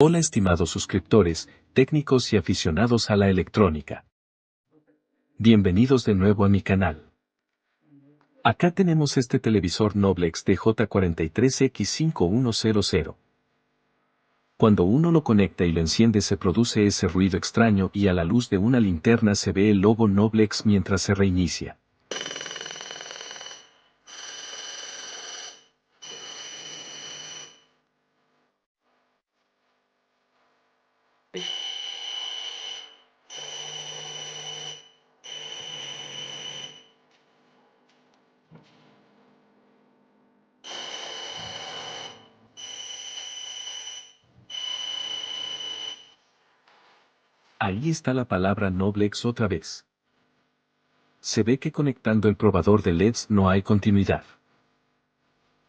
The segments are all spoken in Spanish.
Hola estimados suscriptores, técnicos y aficionados a la electrónica. Bienvenidos de nuevo a mi canal. Acá tenemos este televisor Noblex DJ43X5100. Cuando uno lo conecta y lo enciende se produce ese ruido extraño y a la luz de una linterna se ve el logo Noblex mientras se reinicia. Ahí está la palabra Noblex otra vez. Se ve que conectando el probador de LEDs no hay continuidad.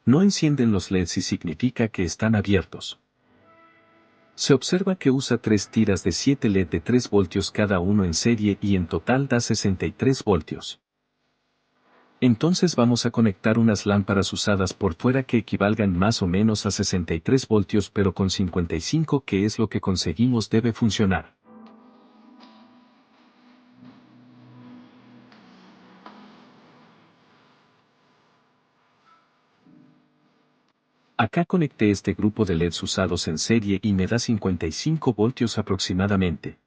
No encienden los LEDs y significa que están abiertos. Se observa que usa 3 tiras de 7 LED de 3 voltios cada uno en serie y en total da 63 voltios. Entonces vamos a conectar unas lámparas usadas por fuera que equivalgan más o menos a 63 voltios pero con 55 que es lo que conseguimos debe funcionar. Acá conecté este grupo de LEDs usados en serie y me da 55 voltios aproximadamente.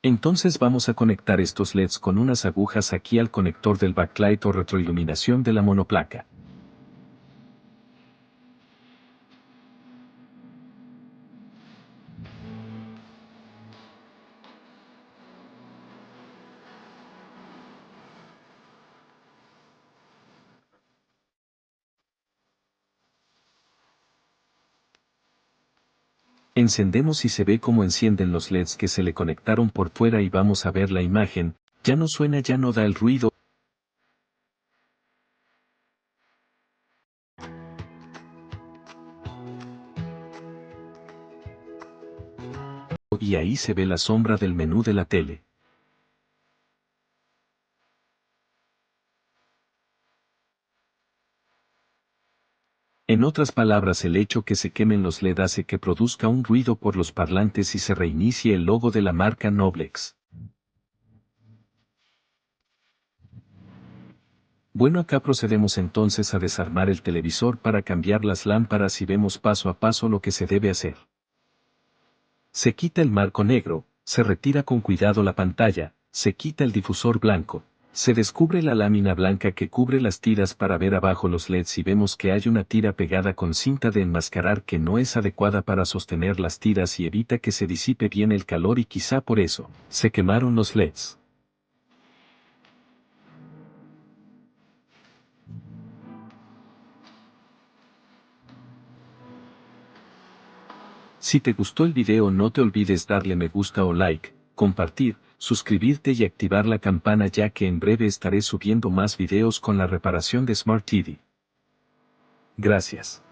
Entonces vamos a conectar estos LEDs con unas agujas aquí al conector del backlight o retroiluminación de la monoplaca. Encendemos y se ve cómo encienden los LEDs que se le conectaron por fuera y vamos a ver la imagen, ya no suena, ya no da el ruido. Y ahí se ve la sombra del menú de la tele. En otras palabras, el hecho que se quemen los LED hace que produzca un ruido por los parlantes y se reinicie el logo de la marca Noblex. Bueno, acá procedemos entonces a desarmar el televisor para cambiar las lámparas y vemos paso a paso lo que se debe hacer. Se quita el marco negro, se retira con cuidado la pantalla, se quita el difusor blanco, se descubre la lámina blanca que cubre las tiras para ver abajo los LEDs y vemos que hay una tira pegada con cinta de enmascarar que no es adecuada para sostener las tiras y evita que se disipe bien el calor y quizá por eso, se quemaron los LEDs. Si te gustó el video no te olvides darle me gusta o like, compartir, suscribirte y activar la campana ya que en breve estaré subiendo más videos con la reparación de Smart TV. Gracias.